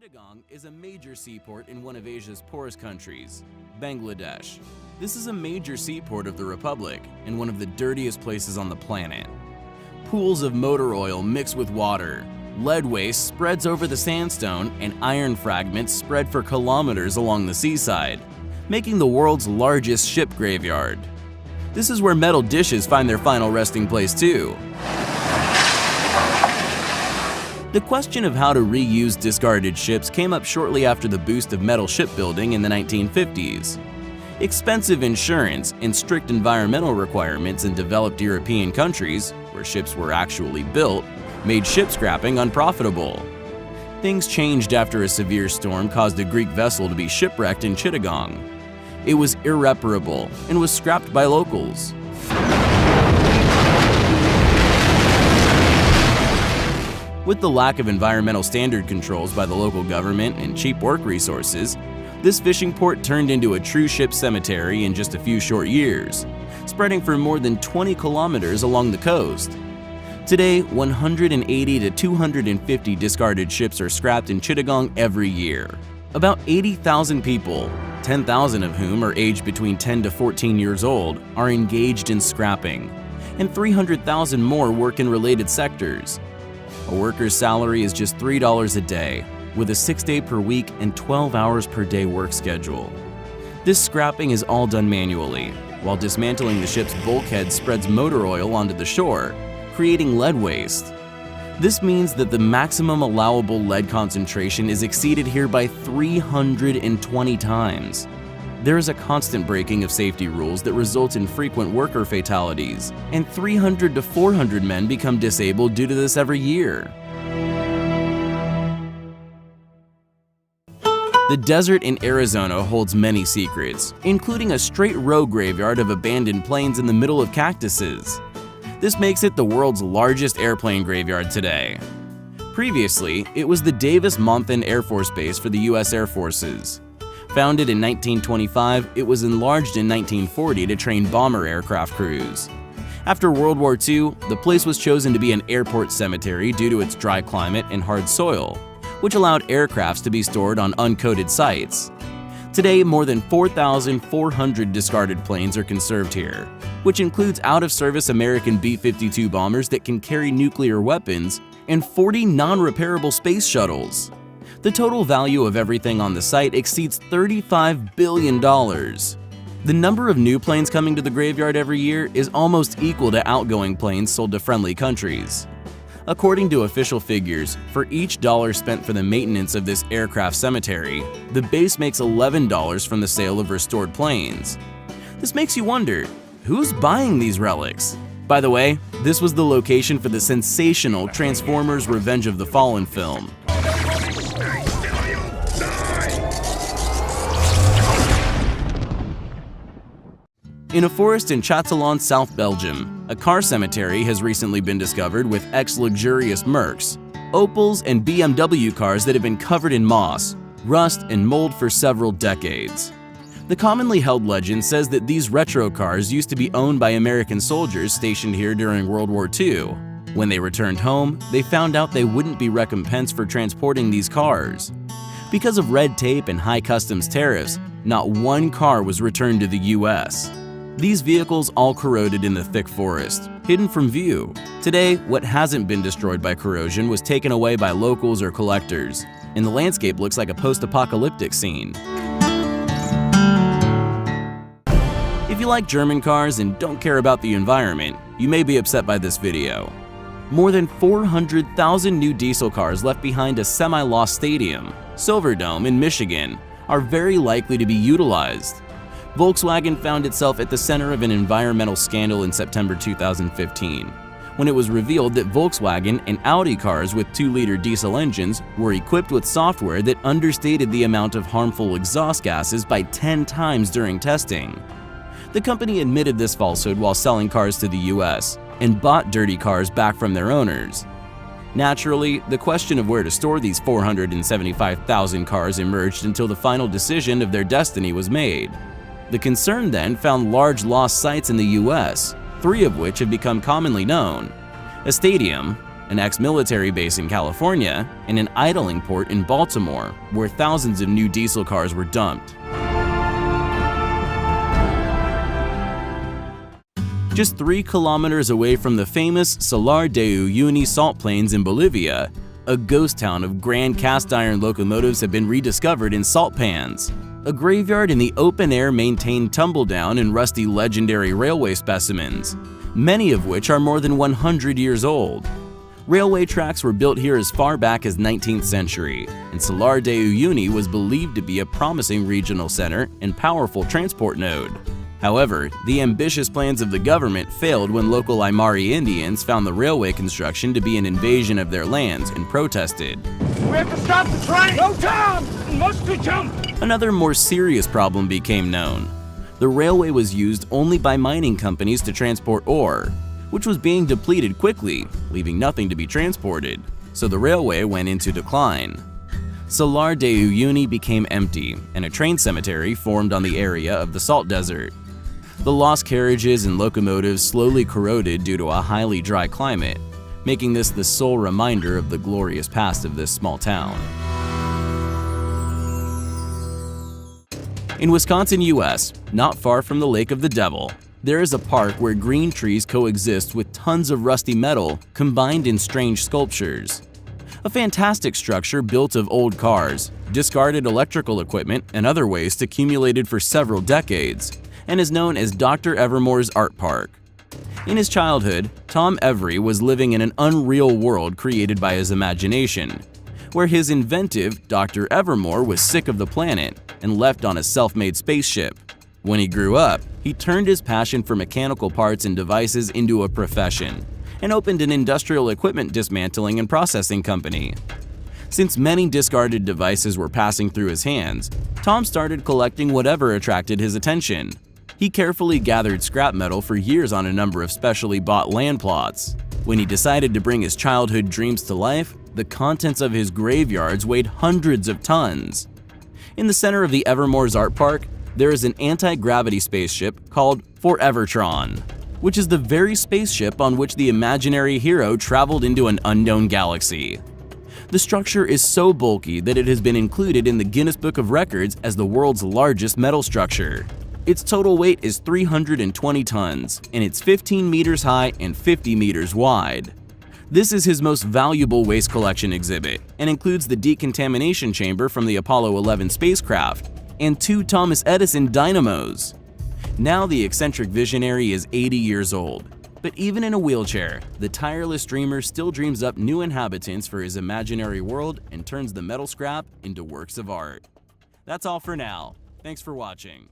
Chittagong is a major seaport in one of Asia's poorest countries, Bangladesh. This is a major seaport of the Republic and one of the dirtiest places on the planet. Pools of motor oil mix with water, lead waste spreads over the sandstone, and iron fragments spread for kilometers along the seaside, making the world's largest ship graveyard. This is where metal dishes find their final resting place too. The question of how to reuse discarded ships came up shortly after the boost of metal shipbuilding in the 1950s. Expensive insurance and strict environmental requirements in developed European countries, where ships were actually built, made ship scrapping unprofitable. Things changed after a severe storm caused a Greek vessel to be shipwrecked in Chittagong. It was irreparable and was scrapped by locals. With the lack of environmental standard controls by the local government and cheap work resources, this fishing port turned into a true ship cemetery in just a few short years, spreading for more than 20 kilometers along the coast. Today, 180 to 250 discarded ships are scrapped in Chittagong every year. About 80,000 people, 10,000 of whom are aged between 10 to 14 years old, are engaged in scrapping, and 300,000 more work in related sectors. A worker's salary is just $3 a day, with a 6-day per week and 12 hours per day work schedule. This scrapping is all done manually, while dismantling the ship's bulkhead spreads motor oil onto the shore, creating lead waste. This means that the maximum allowable lead concentration is exceeded here by 320 times. There is a constant breaking of safety rules that results in frequent worker fatalities, and 300 to 400 men become disabled due to this every year. The desert in Arizona holds many secrets, including a straight row graveyard of abandoned planes in the middle of cactuses. This makes it the world's largest airplane graveyard today. Previously, it was the Davis-Monthan Air Force Base for the U.S. Air Forces. Founded in 1925, it was enlarged in 1940 to train bomber aircraft crews. After World War II, the place was chosen to be an airport cemetery due to its dry climate and hard soil, which allowed aircrafts to be stored on uncoated sites. Today, more than 4,400 discarded planes are conserved here, which includes out-of-service American B-52 bombers that can carry nuclear weapons and 40 non-repairable space shuttles. The total value of everything on the site exceeds $35 billion. The number of new planes coming to the graveyard every year is almost equal to outgoing planes sold to friendly countries. According to official figures, for each dollar spent for the maintenance of this aircraft cemetery, the base makes $11 from the sale of restored planes. This makes you wonder, who's buying these relics? By the way, this was the location for the sensational Transformers: Revenge of the Fallen film. In a forest in Châtillon, South Belgium, a car cemetery has recently been discovered with ex-luxurious Mercs, Opels, and BMW cars that have been covered in moss, rust, and mold for several decades. The commonly held legend says that these retro cars used to be owned by American soldiers stationed here during World War II. When they returned home, they found out they wouldn't be recompensed for transporting these cars. Because of red tape and high customs tariffs, not one car was returned to the US. These vehicles all corroded in the thick forest, hidden from view. Today, what hasn't been destroyed by corrosion was taken away by locals or collectors, and the landscape looks like a post-apocalyptic scene. If you like German cars and don't care about the environment, you may be upset by this video. More than 400,000 new diesel cars left behind a semi-lost stadium, Silverdome in Michigan, are very likely to be utilized. Volkswagen found itself at the center of an environmental scandal in September 2015, when it was revealed that Volkswagen and Audi cars with 2-liter diesel engines were equipped with software that understated the amount of harmful exhaust gases by 10 times during testing. The company admitted this falsehood while selling cars to the US and bought dirty cars back from their owners. Naturally, the question of where to store these 475,000 cars emerged until the final decision of their destiny was made. The concern then found large lost sites in the US, 3 of which have become commonly known: a stadium, an ex-military base in California, and an idling port in Baltimore, where thousands of new diesel cars were dumped. Just 3 kilometers away from the famous Salar de Uyuni salt plains in Bolivia, a ghost town of grand cast iron locomotives have been rediscovered in salt pans. A graveyard in the open air maintained tumble-down and rusty legendary railway specimens, many of which are more than 100 years old. Railway tracks were built here as far back as 19th century, and Salar de Uyuni was believed to be a promising regional center and powerful transport node. However, the ambitious plans of the government failed when local Aymara Indians found the railway construction to be an invasion of their lands and protested. We have to stop the train! No time! Must we jump? Another more serious problem became known. The railway was used only by mining companies to transport ore, which was being depleted quickly, leaving nothing to be transported, so the railway went into decline. Salar de Uyuni became empty, and a train cemetery formed on the area of the salt desert. The lost carriages and locomotives slowly corroded due to a highly dry climate, making this the sole reminder of the glorious past of this small town. In Wisconsin, US, not far from the Lake of the Devil, there is a park where green trees coexist with tons of rusty metal combined in strange sculptures. A fantastic structure built of old cars, discarded electrical equipment, and other waste accumulated for several decades, and is known as Dr. Evermore's Art Park. In his childhood, Tom Every was living in an unreal world created by his imagination, where his inventive Dr. Evermore was sick of the planet and left on a self-made spaceship. When he grew up, he turned his passion for mechanical parts and devices into a profession and opened an industrial equipment dismantling and processing company. Since many discarded devices were passing through his hands, Tom started collecting whatever attracted his attention. He carefully gathered scrap metal for years on a number of specially bought land plots. When he decided to bring his childhood dreams to life, the contents of his graveyards weighed hundreds of tons. In the center of the Evermore's Art Park, there is an anti-gravity spaceship called Forevertron, which is the very spaceship on which the imaginary hero traveled into an unknown galaxy. The structure is so bulky that it has been included in the Guinness Book of Records as the world's largest metal structure. Its total weight is 320 tons, and it's 15 meters high and 50 meters wide. This is his most valuable waste collection exhibit and includes the decontamination chamber from the Apollo 11 spacecraft and 2 Thomas Edison dynamos. Now the eccentric visionary is 80 years old, but even in a wheelchair, the tireless dreamer still dreams up new inhabitants for his imaginary world and turns the metal scrap into works of art. That's all for now. Thanks for watching.